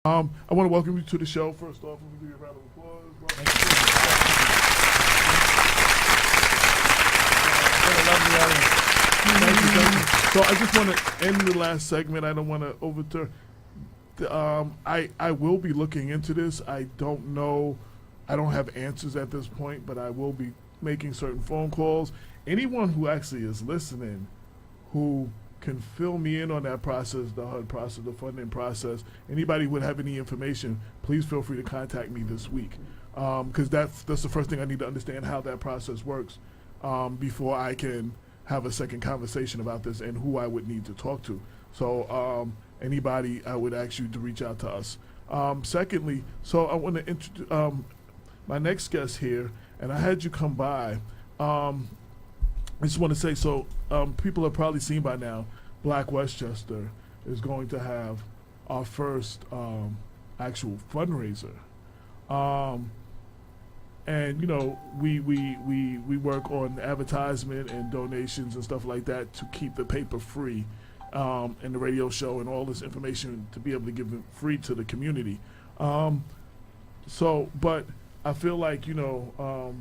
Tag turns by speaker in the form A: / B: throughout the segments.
A: I want to welcome you to the show. First off, let me give you a round of applause.
B: Thank you.
A: So I just want to end the last segment. I don't want to overturn. I will be looking into this. I don't know. I don't have answers at this point, but I will be making certain phone calls. Anyone who actually is listening, who can fill me in on that process, the HUD process, the funding process. Anybody would have any information, please feel free to contact me this week, because that's the first thing I need to understand how that process works before I can have a second conversation about this and who I would need to talk to. So anybody, I would ask you to reach out to us. Secondly, so I want to introduce my next guest here, and I had you come by. I just want to say, so people have probably seen by now, Black Westchester is going to have our first actual fundraiser. And, you know, we work on advertisement and donations and stuff like that to keep the paper free and the radio show and all this information to be able to give it free to the community. But I feel like, you know,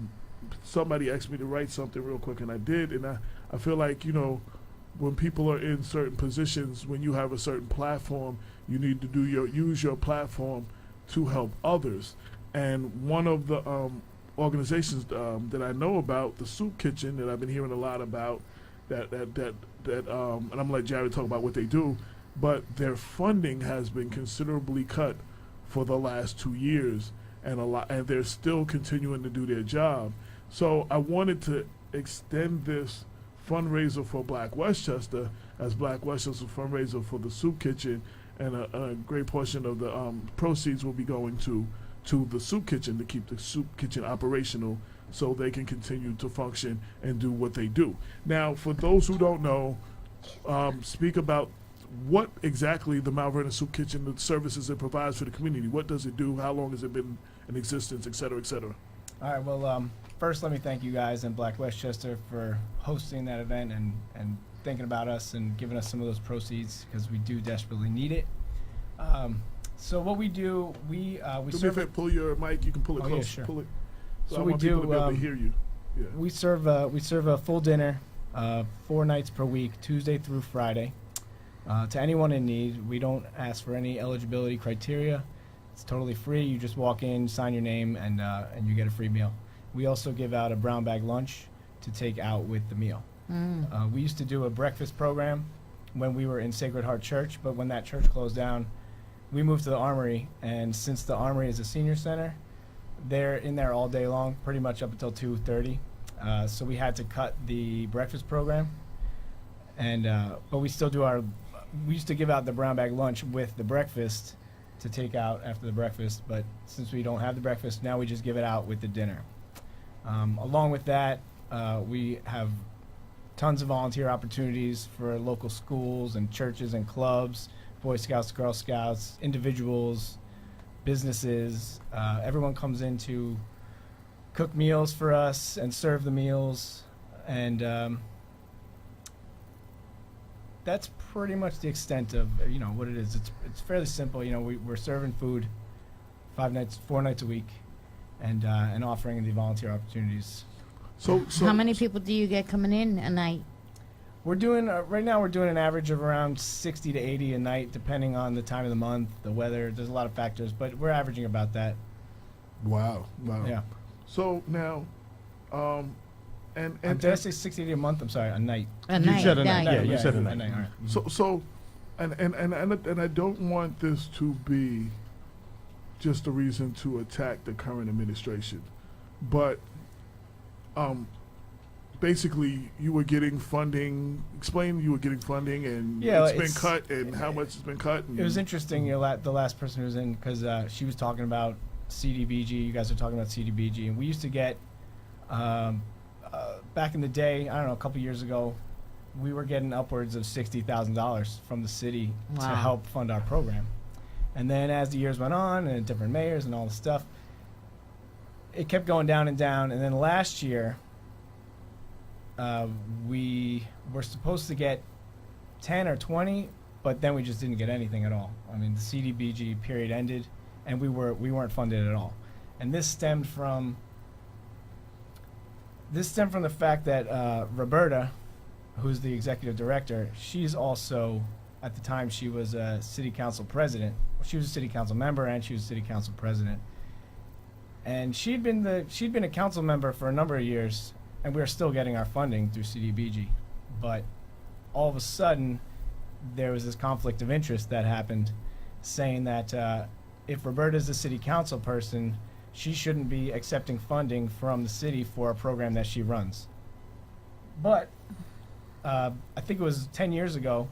A: somebody asked me to write something real quick, and I did, and I feel like, you know, when people are in certain positions, when you have a certain platform, you need to use your platform to help others. And one of the organizations that I know about, the Soup Kitchen, that I've been hearing a lot about, and I'm gonna let Jared talk about what they do, but their funding has been considerably cut for the last 2 years, and they're still continuing to do their job. So I wanted to extend this fundraiser for Black Westchester as Black Westchester fundraiser for the Soup Kitchen, and a great portion of the proceeds will be going to the Soup Kitchen to keep the Soup Kitchen operational so they can continue to function and do what they do. Now, for those who don't know, speak about what exactly the Mount Vernon Soup Kitchen, the services it provides for the community. What does it do? How long has it been in existence, et cetera, et cetera?
B: All right, well, first let me thank you guys in Black Westchester for hosting that event and thinking about us and giving us some of those proceeds, because we do desperately need it. So what we do, we serve.
A: Pull your mic. You can pull it close.
B: Yeah, sure.
A: Pull it.
B: So
A: I
B: we
A: want
B: do.
A: people to be able to hear you. Yeah.
B: We serve a full dinner, 4 nights per week, Tuesday through Friday, to anyone in need. We don't ask for any eligibility criteria. It's totally free. You just walk in, sign your name, and you get a free meal. We also give out a brown bag lunch to take out with the meal. We used to do a breakfast program when we were in Sacred Heart Church, but when that church closed down, we moved to the Armory, and since the Armory is a senior center, they're in there all day long, pretty much up until 2:30. So we had to cut the breakfast program, and but we still do we used to give out the brown bag lunch with the breakfast to take out after the breakfast, but since we don't have the breakfast, now we just give it out with the dinner. Along with that, we have tons of volunteer opportunities for local schools and churches and clubs, Boy Scouts, Girl Scouts, individuals, businesses. Everyone comes in to cook meals for us and serve the meals, and that's pretty much the extent of what it is. It's fairly simple. We're serving food 4 nights a week, and offering the volunteer opportunities.
A: So
C: how many people do you get coming in a night?
B: We're doing right now. We're doing an average of around 60 to 80 a night, depending on the time of the month, the weather. There's a lot of factors, but we're averaging about that.
A: Wow.
B: Yeah.
A: So now,
B: did I say 60 a month? I'm sorry, a night.
C: A night.
D: said a night.
C: Yeah,
D: You said a night.
B: All right.
A: So, and I don't want this to be just a reason to attack the current administration, but basically you were getting funding. Explain, you were getting funding, and it's been cut, and how much has been cut.
B: It was interesting. The last person who was in, because she was talking about CDBG. You guys are talking about CDBG, and we used to get back in the day. I don't know, a couple years ago, we were getting upwards of $60,000 from the city to help fund our program. And then as the years went on, and different mayors and all the stuff, it kept going down and down. And then last year, we were supposed to get 10 or 20 but then we just didn't get anything at all. I mean, the CDBG period ended, and we weren't funded at all. And this stemmed from the fact that Roberta, who's the executive director, she's also, at the time, she was a city council president. She was a city council member, and she was city council president. And she'd been a council member for a number of years, and we were still getting our funding through CDBG. But all of a sudden, there was this conflict of interest that happened, saying that if Roberta's a city council person, she shouldn't be accepting funding from the city for a program that she runs. But I think it was 10 years ago,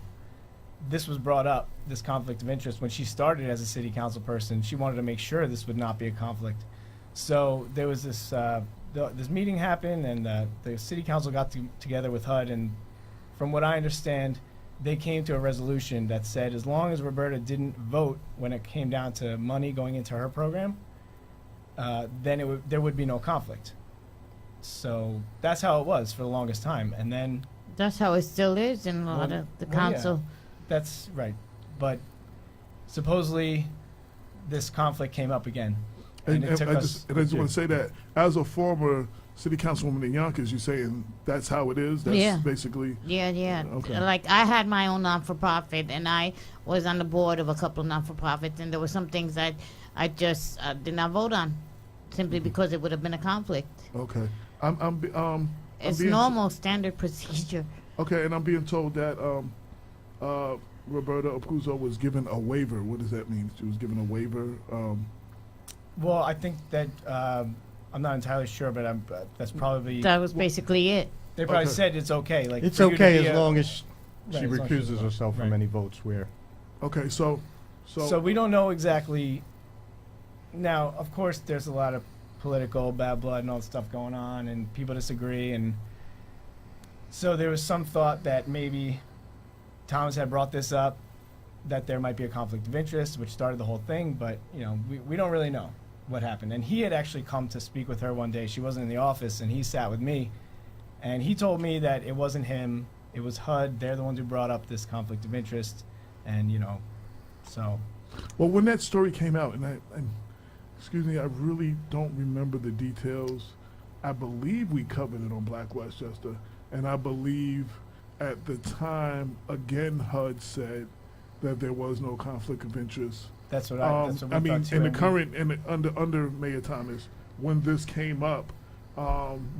B: this was brought up, this conflict of interest. When she started as a city council person, she wanted to make sure this would not be a conflict. So there was this meeting happened, and the city council got together with HUD, and from what I understand, they came to a resolution that said as long as Roberta didn't vote when it came down to money going into her program, then there would be no conflict. So that's how it was for the longest time. And then
C: That's how it still is in a lot of the council.
B: that's right. But supposedly this conflict came up again.
A: And
B: it took
A: I
B: us.
A: just want to say that as a former city councilwoman in Yonkers, you're saying that's how it is? That's
C: Yeah.
A: basically...
C: Yeah.
A: Okay.
C: Like, I had my own non-for-profit, and I was on the board of a couple of non-for-profits, and there were some things that I just did not vote on, simply because it would have been a conflict.
A: Okay.
C: It's
A: being-
C: normal, standard procedure.
A: Okay, and I'm being told that Roberta Apuzzo was given a waiver. What does that mean? She was given a waiver?
B: Well, I think that I'm not entirely sure, but that's probably
C: That was basically it.
B: they probably
A: Okay.
B: said it's okay. Like
D: It's
B: for you to
D: okay
B: be
D: as long as she
B: Right, as long as she's
D: recuses
B: not-
D: herself from
B: right.
D: any votes where.
A: Okay, so
B: So we don't know exactly. Now, of course, there's a lot of political bad blood and all that stuff going on, and people disagree, and so there was some thought that maybe Thomas had brought this up, that there might be a conflict of interest, which started the whole thing. But we don't really know what happened. And he had actually come to speak with her one day. She wasn't in the office, and he sat with me, and he told me that it wasn't him, it was HUD. They're the ones who brought up this conflict of interest, and so.
A: Well, when that story came out, and excuse me, I really don't remember the details. I believe we covered it on Black Westchester, and I believe at the time, again, HUD said that there was no conflict of interest.
B: That's what
A: I
B: we
A: mean,
B: thought too.
A: in the
B: And
A: current, under Mayor Thomas, when this came up,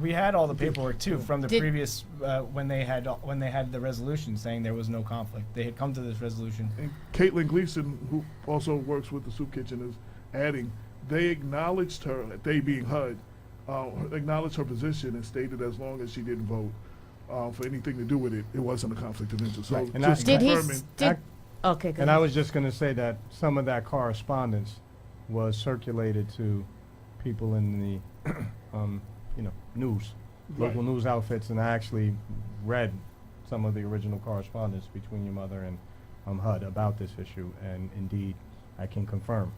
B: we had all the paperwork too from the
C: Did-
B: previous when they had the resolution saying there was no conflict. They had come to this resolution.
A: and Caitlin Gleason, who also works with the Soup Kitchen, is adding, they acknowledged her, they being HUD, acknowledged her position and stated as long as she didn't vote for anything to do with it, it wasn't a conflict of interest. So
D: Right. And
A: just
C: Did he?
A: confirming,
C: Okay, good.
D: And I was just going to say that some of that correspondence was circulated to people in the, news, local
A: Right.
D: news outfits, and I actually read some of the original correspondence between your mother and HUD about this issue, and indeed, I can confirm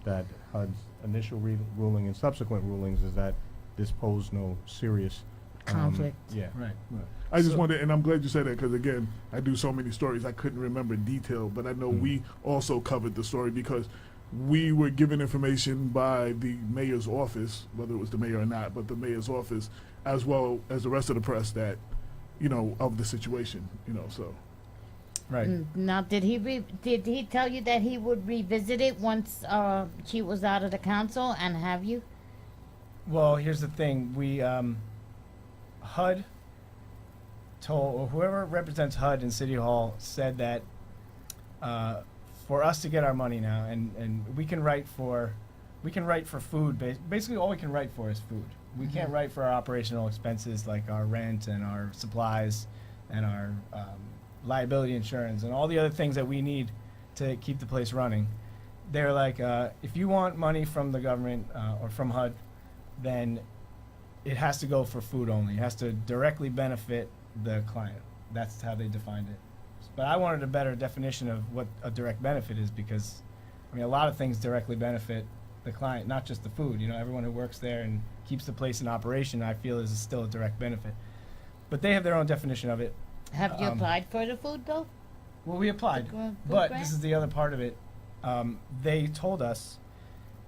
D: that HUD's initial ruling and subsequent rulings is that this posed no serious
C: Conflict.
D: Yeah.
B: Right.
A: I just
B: So-
A: wanted, and I'm glad you said that, because again, I do so many stories, I couldn't remember detail, but I know we also covered the story because we were given information by the mayor's office, whether it was the mayor or not, but the mayor's office, as well as the rest of the press, that, of the situation, so.
B: Right.
C: Now, did he tell you that he would revisit it once she was out of the council, and have you?
B: Well, here's the thing. We HUD told, or whoever represents HUD in City Hall said that for us to get our money now, and we can write for food. Basically, all we can write for is food. We can't write for our operational expenses like our rent and our supplies and our liability insurance and all the other things that we need to keep the place running. They're like, if you want money from the government or from HUD, then it has to go for food only. It has to directly benefit the client. That's how they defined it. But I wanted a better definition of what a direct benefit is, because, a lot of things directly benefit the client, not just the food. Everyone who works there and keeps the place in operation, I feel, is still a direct benefit. But they have their own definition of it.
C: Have you applied for the food, though?
B: Well, we applied, but this is the other part of it. They told us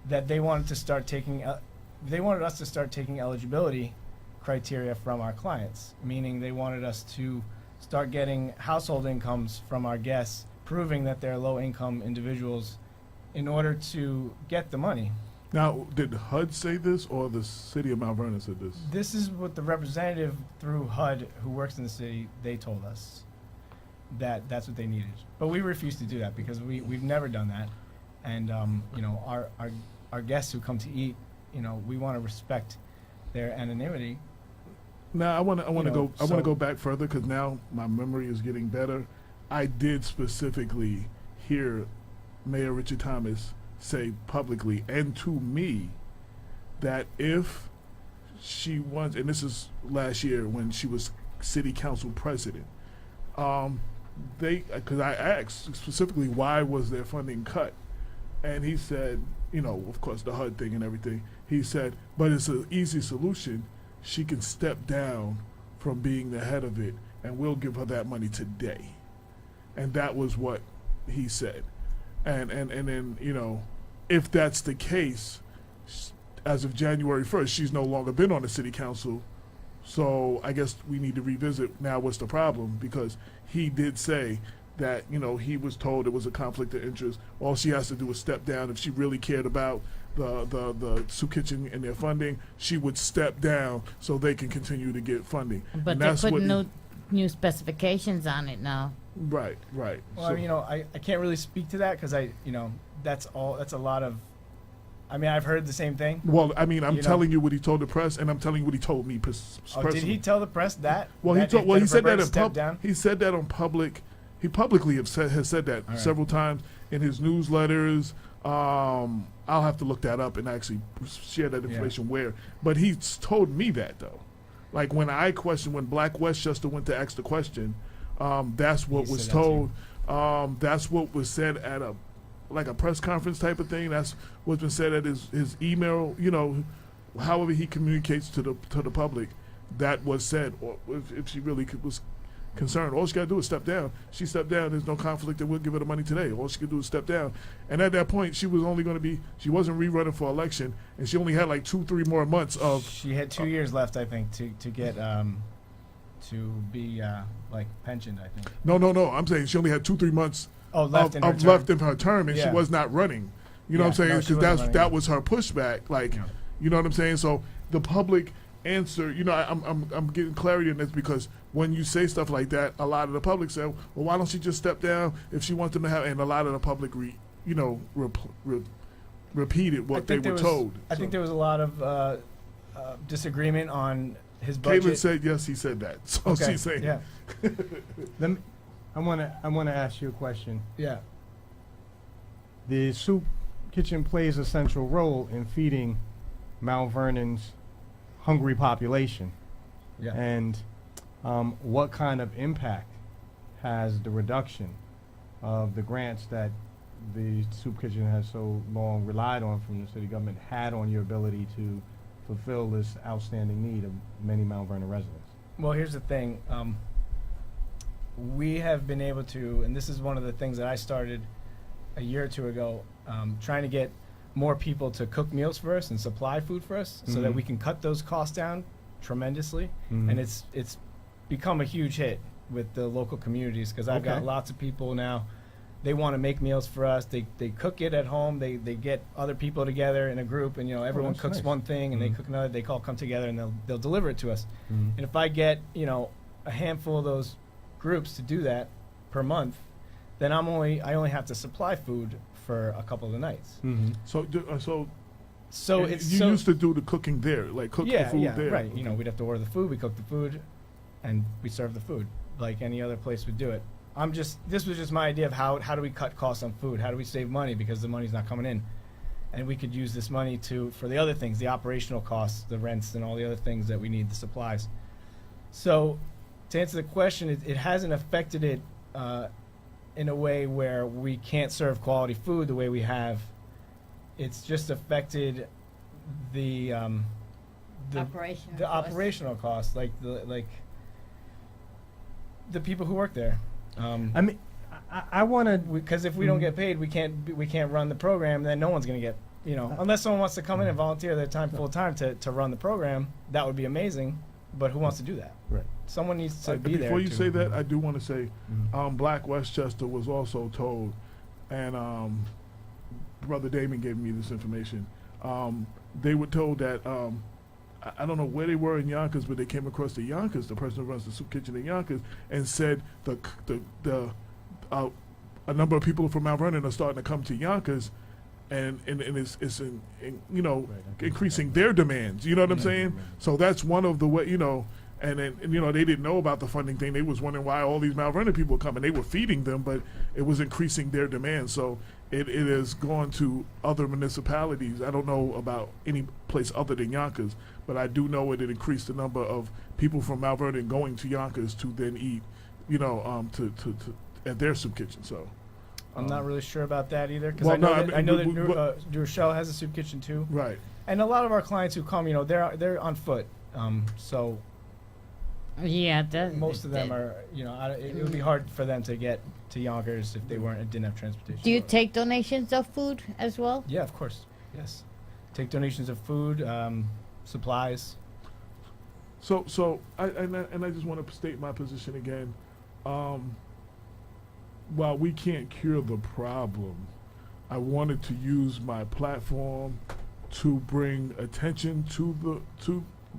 B: that they wanted to start taking. They wanted us to start taking eligibility criteria from our clients, meaning they wanted us to start getting household incomes from our guests, proving that they're low-income individuals, in order to get the money.
A: Now, did HUD say this, or the city of Mount Vernon said this?
B: This is what the representative through HUD, who works in the city, they told us that that's what they needed. But we refused to do that because we've never done that, and you know, our guests who come to eat, you know, we want to respect their anonymity.
A: Now, I want to
B: so-
A: go back further because now my memory is getting better. I did specifically hear Mayor Richard Thomas say publicly and to me that if she wants, and this is last year when she was city council president, because I asked specifically why was their funding cut, and he said, you know, of course the HUD thing and everything. He said, but it's an easy solution. She can step down from being the head of it, and we'll give her that money today. And that was what he said. And then, you know, if that's the case, as of January 1st, she's no longer been on the city council. So I guess we need to revisit now what's the problem, because he did say that, you know, he was told it was a conflict of interest. All she has to do is step down. If she really cared about the soup kitchen and their funding, she would step down so they can continue to get funding.
C: But
A: And
C: they're
A: that's
C: putting
A: what
C: new specifications on it now.
A: Right.
B: Well,
A: So-
B: you know, I can't really speak to that because you know, that's a lot of, I mean, I've heard the same thing.
A: Well, I mean, I'm
B: You know?
A: telling you what he told the press, and I'm telling you what he told me
B: Oh,
A: personally.
B: did he tell the press that?
A: Well, he
B: that
A: told.
B: if
A: Well, he
B: if
A: said that
B: Roberta
A: in
B: stepped
A: public.
B: down?
A: He said that on public. He publicly has said that
B: All right.
A: several times in his newsletters. I'll have to look that up and actually share that information where. But he's told me that though. Like when I questioned, when Black Westchester went to ask the question, that's what
B: He
A: was
B: said that to
A: told. That's what was said at a press conference type of thing. That's what's been said at his email. You know, however he communicates to the public, that was said. Or if she really was concerned, all she got to do is step down. She stepped down. There's no conflict, and we'll give her the money today. All she could do is step down. And at that point, she was only going to be. She wasn't rerunning for election, and she only had like 2-3 more months of.
B: She had 2 years left, I think, to get to be like pensioned, I think.
A: No. I'm saying she only had 2-3 months
B: Oh, left in her
A: of
B: term.
A: left in her term, and she
B: Yeah.
A: was not running. You know
B: Yeah,
A: what I'm saying?
B: no, she
A: Because
B: wasn't running.
A: that was her pushback. Like,
B: Yeah.
A: you know what I'm saying? So the public answer, you know, I'm getting clarity in this because when you say stuff like that, a lot of the public say, well, why don't she just step down if she wants them to have? And a lot of the public, repeated what they were told.
B: I think there was a lot of disagreement on his budget.
A: Caitlin said yes, he said that. So
B: Okay,
A: she's saying,
B: yeah,
D: I want to ask you a question.
B: yeah.
D: The soup kitchen plays a central role in feeding Mount Vernon's hungry population.
B: Yeah.
D: And what kind of impact has the reduction of the grants that the soup kitchen has so long relied on from the city government had on your ability to fulfill this outstanding need of many Mount Vernon residents?
B: Well, here's the thing. We have been able to, and this is one of the things that I started a year or two ago, trying to get more people to cook meals for us and supply food for us so that
D: Mhm.
B: we can cut those costs down tremendously.
D: Mhm.
B: And it's become a huge hit with the local communities because I've got
D: Okay.
B: lots of people now. They want to make meals for us. They cook it at home. They get other people together in a group, and you know everyone
D: that's
B: cooks
D: nice.
B: one thing and they
D: Mhm.
B: cook another. They all come together and they'll deliver it to us.
D: Mhm.
B: And if I get, you know, a handful of those groups to do that per month, then I only have to supply food for a couple of the nights.
D: Mhm.
A: so
B: So
A: and
B: it's
A: you
B: so
A: used to do the cooking there, like cook the food there.
B: right. You know, we'd have to order the food, we cook the food, and we serve the food like any other place would do it. This was just my idea of how do we cut costs on food? How do we save money because the money's not coming in? And we could use this money for the other things, the operational costs, the rents, and all the other things that we need, the supplies. So, to answer the question, it hasn't affected it in a way where we can't serve quality food the way we have. It's just affected the
C: Operational
B: the
C: costs.
B: operational costs, like the people who work there.
D: I mean,
B: I want to, because if we don't get paid, we can't run the program. Then no one's going to get, unless someone wants to come in and volunteer their time full time to run the program. That would be amazing. But who wants to do that?
D: Right.
B: Someone needs to be there.
A: Before you
B: to-
A: say that, I do want to say,
D: Mhm.
A: Black Westchester was also told, and Brother Damon gave me this information. They were told that I don't know where they were in Yonkers, but they came across the Yonkers, the person who runs the soup kitchen in Yonkers, and said a number of people from Mount Vernon are starting to come to Yonkers, and it's
D: Right,
A: increasing their demands. You know what I'm
B: Yeah.
A: saying? So that's one of the way, and then they didn't know about the funding thing. They was wondering why all these Mount Vernon people were coming. They were feeding them, but it was increasing their demands. So it has gone to other municipalities. I don't know about any place other than Yonkers, but I do know it increased the number of people from Mount Vernon going to Yonkers to then eat, to at their soup kitchen. So
B: I'm not really sure about that either, because
A: Well,
B: I know
A: no, I
B: that,
A: mean,
B: New Rochelle has a soup kitchen too,
A: right.
B: and a lot of our clients who come, they're on foot. So
C: Yeah, that,
B: most of them
C: that-
B: are, it would be hard for them to get to Yonkers if they didn't have transportation.
C: Do you take donations of food as well?
B: Yeah, of course. Yes. Take donations of food, supplies.
A: So I just want to state my position again. While we can't cure the problem, I wanted to use my platform to bring attention to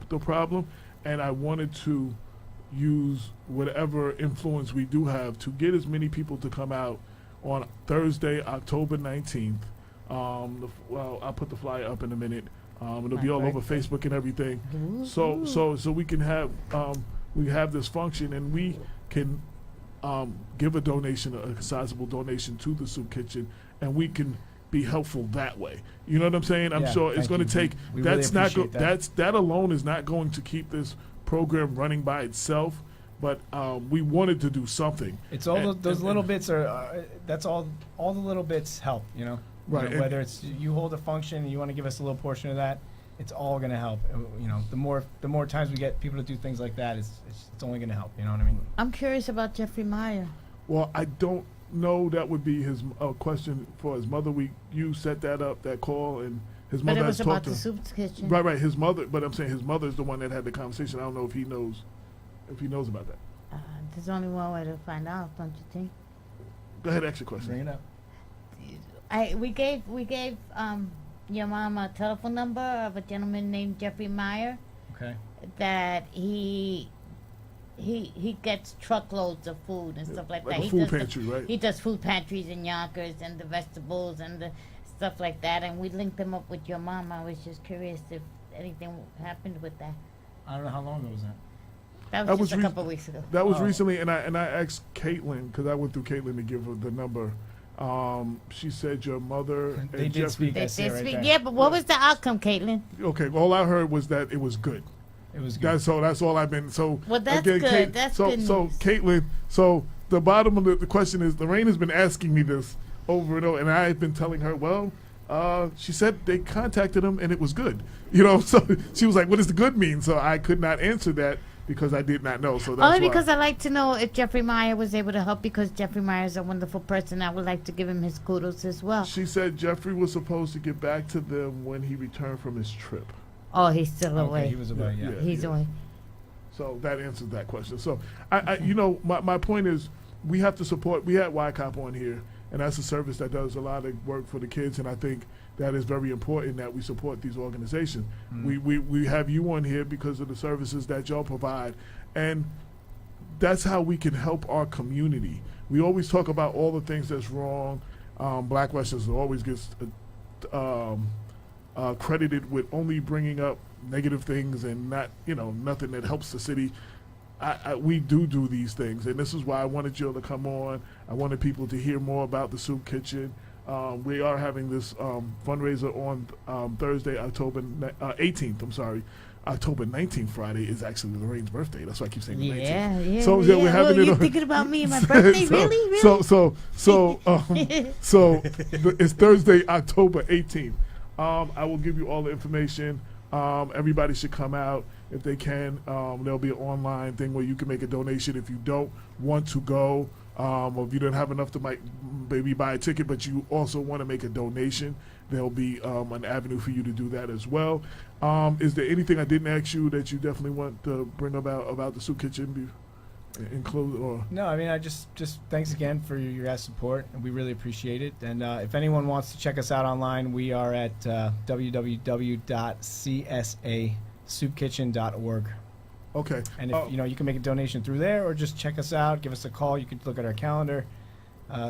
A: the problem, and I wanted to use whatever influence we do have to get as many people to come out on Thursday, October 19th. I'll put the flyer up in a minute. It'll be all over Facebook and everything. So we can have this function, and we can give a donation, a sizable donation to the soup kitchen, and we can be helpful that way. You know what I'm saying? I'm
B: Yeah,
A: sure it's
B: thank
A: going to
B: you.
A: take.
B: We really
A: That's not.
B: appreciate that.
A: That alone is not going to keep this program running by itself. But we wanted to do something.
B: It's all
A: And-
B: those
A: and-
B: little bits are. That's all. All the little bits help.
A: Right, and-
B: whether it's you hold a function and you want to give us a little portion of that, it's all going to help. The more times we get people to do things like that, it's only going to help. You know what I mean?
C: I'm curious about Jeffrey Meyer.
A: Well, I don't know. That would be his question for his mother. You set that up, that call, and his
C: But
A: mother
C: it
A: has
C: was about
A: talked
C: the
A: to.
C: soup kitchen.
A: Right. His mother, but I'm saying his mother's the one that had the conversation. I don't know if he knows about that.
C: There's only one way to find out, don't you think?
A: Go ahead, ask your question.
B: Bring it up.
C: We gave your mom a telephone number of a gentleman named Jeffrey Meyer
B: Okay.
C: that he gets truckloads of food and stuff like
A: Like
C: that.
A: a food
C: does
A: pantry, right?
C: He does food pantries in Yonkers and the vegetables and the stuff like that. And we linked him up with your mom. I was just curious if anything happened with that.
B: I don't know how long ago was that.
C: That
A: That
C: was just
A: was
C: a couple weeks ago.
A: That was
B: Oh.
A: recently, and I asked Caitlin, because I went through Caitlin to give her the number. She said your mother and
B: They did
A: Jeffrey.
B: speak. I
C: They
B: see
C: did
B: it right
C: speak.
B: there.
C: Yeah, but what was the outcome, Caitlin?
A: Okay, all I heard was that it was good.
B: It was good.
A: That's all I've been. So
C: Well, that's
A: again,
C: good. That's
A: so
C: good
A: so
C: news.
A: Caitlin. So the bottom of the question is, Lorraine has been asking me this over and over, and I've been telling her, well, she said they contacted him and it was good. So she was like, what does the good mean? So I could not answer that because I did not know. So that's
C: Only
A: why.
C: because I like to know if Jeffrey Meyer was able to help, because Jeffrey Meyer is a wonderful person. I would like to give him his kudos as well.
A: She said Jeffrey was supposed to get back to them when he returned from his trip.
C: Oh, he's still
B: Okay,
C: away.
B: he was about
A: Yeah,
B: yeah.
C: He's away.
A: So that answers that question. So my point is, we have to support. We had YCOP on here, and that's a service that does a lot of work for the kids, and I think that is very important that we support these organizations. We have you on here because of the services that y'all provide, and that's how we can help our community. We always talk about all the things that's wrong. Black Westerners always gets credited with only bringing up negative things and not, nothing that helps the city. We do these things, and this is why I wanted you to come on. I wanted people to hear more about the soup kitchen. We are having this fundraiser on Thursday, October 18th. I'm sorry. October 19th, Friday, is actually Lorraine's birthday. That's why I keep saying the 19th.
C: Yeah.
A: So, yeah, we're having it
C: you
A: on-
C: thinking about me and my birthday? Really?
A: So it's Thursday, October 18th. I will give you all the information. Everybody should come out if they can. There'll be an online thing where you can make a donation. If you don't want to go, or if you don't have enough to maybe buy a ticket, but you also want to make a donation, there'll be an avenue for you to do that as well. Is there anything I didn't ask you that you definitely want to bring about the Soup Kitchen? Include or
B: No, I mean, I just thanks again for your guys' support, and we really appreciate it. And if anyone wants to check us out online, we are at www.csasoupkitchen.org.
A: okay.
B: And if you can make a donation through there, or just check us out, give us a call. You can look at our calendar,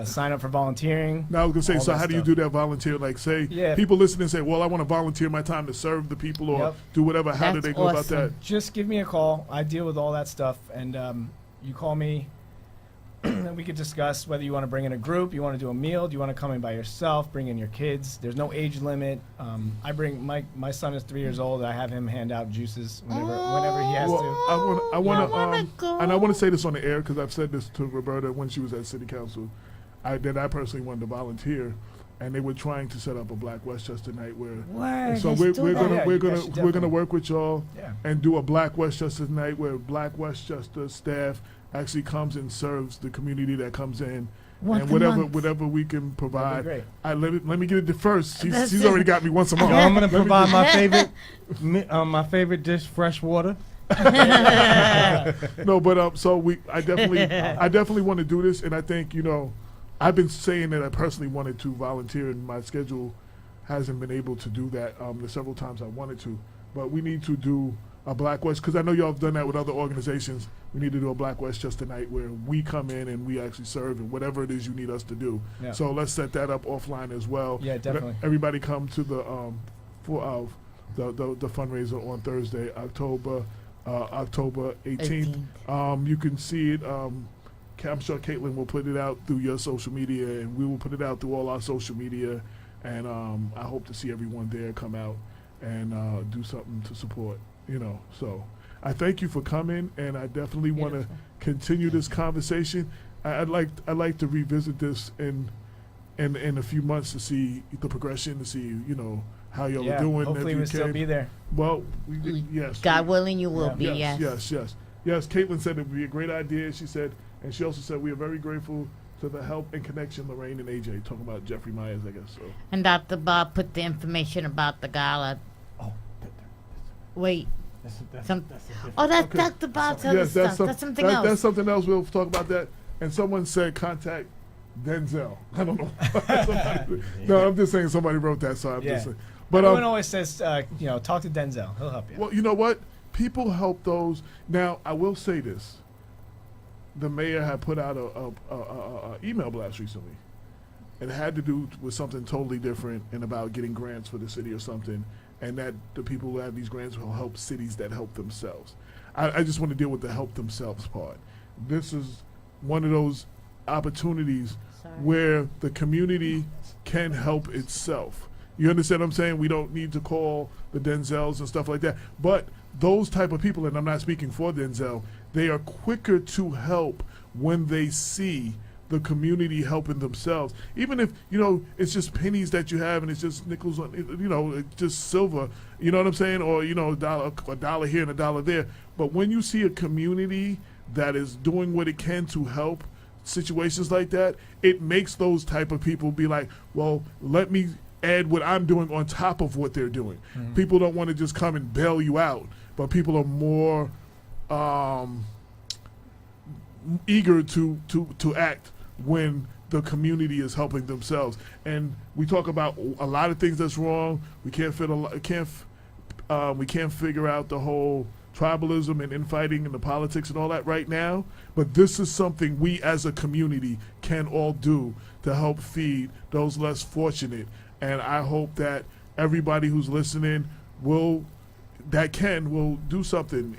B: sign up for volunteering.
A: Now I was gonna say,
B: all
A: so
B: that
A: how do you
B: stuff.
A: do that volunteer? Like, say
B: Yeah.
A: people listening say, well, I want to volunteer my time to serve the people or
B: Yep.
A: do whatever. How do
C: That's
A: they go about
C: awesome.
A: that?
B: Just give me a call. I deal with all that stuff, and you call me, and we could discuss whether you want to bring in a group, you want to do a meal, do you want to come in by yourself, bring in your kids. There's no age limit. I bring my son is 3 years old. I have him hand out juices whenever he has
A: Well,
B: to.
A: I want
C: wanna
A: to,
C: go.
A: and I want to say this on the air because I've said this to Roberta when she was at City Council. I personally wanted to volunteer, and they were trying to set up a Black Westchester night where.
C: Word,
A: So
C: let's
A: we're
C: do
A: we're
C: that.
A: gonna
B: Yeah,
A: we're
B: you
A: gonna
B: guys should
A: we're gonna
B: definitely.
A: work with y'all
B: Yeah.
A: and do a Black Westchester night where Black Westchester staff actually comes and serves the community that comes in.
C: Once
A: And
C: a month.
A: whatever we can provide.
B: great.
A: Let me get it first.
C: That's
A: She's
C: it.
A: already got me once a month.
D: Yo, I'm gonna
A: Let me
D: provide
A: just-
D: my favorite, my favorite dish, fresh water.
A: No, but so I definitely want to do this, and I think I've been saying that I personally wanted to volunteer, and my schedule hasn't been able to do that. The several times I wanted to, but we need to do a Black West because I know y'all have done that with other organizations. We need to do a Black Westchester night where we come in and we actually serve and whatever it is you need us to do.
B: Yeah.
A: So let's set that up offline as well.
B: Yeah, definitely.
A: Everybody come to the the fundraiser on Thursday, October 18th. You can see it. I'm sure Caitlin will put it out through your social media, and we will put it out through all our social media. And I hope to see everyone there come out and do something to support. So I thank you for coming, and I definitely want to
C: Beautiful.
A: continue this conversation. I'd like to revisit this in a few months to see the progression, to see how y'all
B: Yeah,
A: are doing.
B: hopefully
A: if you
B: we'll still
A: can.
B: be there.
A: Well, yes.
C: God willing, you will be.
A: Yes,
C: Yes.
A: yes. Caitlin said it would be a great idea. She said, and she also said we are very grateful to the help and connection Lorraine and AJ, talking about Jeffrey Myers, I guess. So
C: And Dr. Bob put the information about the gala.
D: Oh,
C: Wait.
D: that's
C: Some-
D: a different.
C: Oh, that's
A: Okay.
C: Dr. Bob's other stuff. That's something else.
A: That's something else. We'll talk about that. And someone said contact Denzel. I don't know. No, I'm just saying somebody wrote that, so I'm
B: Yeah.
A: just saying. But
B: Everyone always says, talk to Denzel. He'll help you.
A: well, you know what? People help those. Now, I will say this. The mayor had put out a email blast recently. It had to do with something totally different and about getting grants for the city or something, and that the people who have these grants will help cities that help themselves. I just want to deal with the help themselves part. This is one of those opportunities
C: Sorry.
A: where the community can help itself. You understand what I'm saying? We don't need to call the Denzels and stuff like that. But those type of people, and I'm not speaking for Denzel, they are quicker to help when they see the community helping themselves. Even if, it's just pennies that you have and it's just nickels on, it's just silver, you know what I'm saying? Or, a dollar here and a dollar there. But when you see a community that is doing what it can to help situations like that, it makes those type of people be like, well, let me add what I'm doing on top of what they're doing.
B: Mm-hmm.
A: People don't want to just come and bail you out, but people are more eager to act when the community is helping themselves. And we talk about a lot of things that's wrong. We can't we can't figure out the whole tribalism and infighting and the politics and all that right now. But this is something we as a community can all do to help feed those less fortunate. And I hope that everybody who's listening will do something.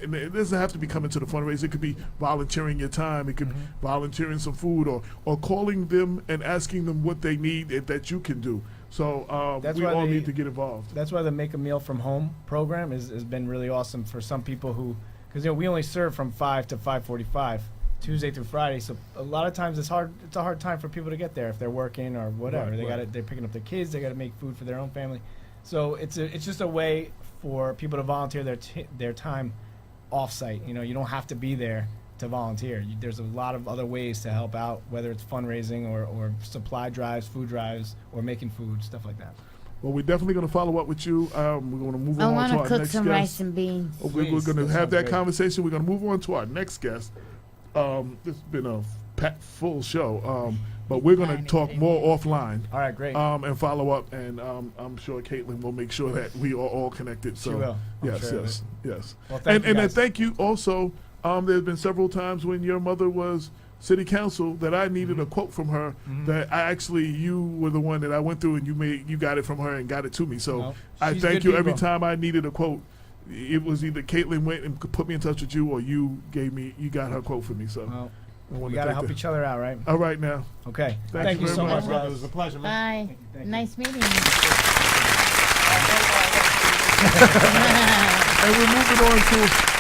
A: And it doesn't have to be coming to the fundraiser. It could be volunteering your time. It could be volunteering some food or calling them and asking them what they need that you can do. So
B: That's
A: we
B: why
A: all
B: they-
A: need to get involved.
B: That's why the Make a Meal from Home program has been really awesome for some people who, because we only serve from 5 to 5:45, Tuesday through Friday. So a lot of times it's a hard time for people to get there if they're working or whatever.
A: Right.
B: They're picking up their kids. They got to make food for their own family. So it's just a way for people to volunteer their time off-site. You don't have to be there to volunteer. There's a lot of other ways to help out, whether it's fundraising or supply drives, food drives, or making food, stuff like that.
A: Well, we're definitely going to follow up with you. We're going to move
C: I
A: on
C: want
A: to
C: to
A: our
C: cook
A: next
C: some
A: guest.
C: rice and beans.
A: We're
B: Please,
A: going to
B: that
A: have
B: sounds
A: that
B: great.
A: conversation. We're going to move on to our next guest. This has been a full show, but we're going to talk more offline
B: All right, great.
A: and follow up. And I'm sure Caitlin will make sure that we are all connected. So
B: She will. I'm
A: yes,
B: sure of
A: yes,
B: it.
A: yes.
B: Well, thank you,
A: And
B: guys.
A: thank you also. There's been several times when your mother was city council that I needed a quote from her. That I actually, you were the one that I went through, and you got it from her and got it to me. So
B: Well,
A: I
B: she's
A: thank
B: good
A: you every
B: people.
A: time I needed a quote. It was either Caitlin went and put me in touch with you, or you got her quote for me. So
B: Well,
A: I want
B: we
A: to
B: got to
A: thank
B: help
A: the-
B: each other out, right?
A: All right now.
B: Okay.
A: Thank you
B: you
A: very
B: so
A: much,
B: much,
D: brother. It
B: guys.
D: was a pleasure, man.
C: Bye.
B: Thank you.
C: Nice meeting you.
A: And we're moving on to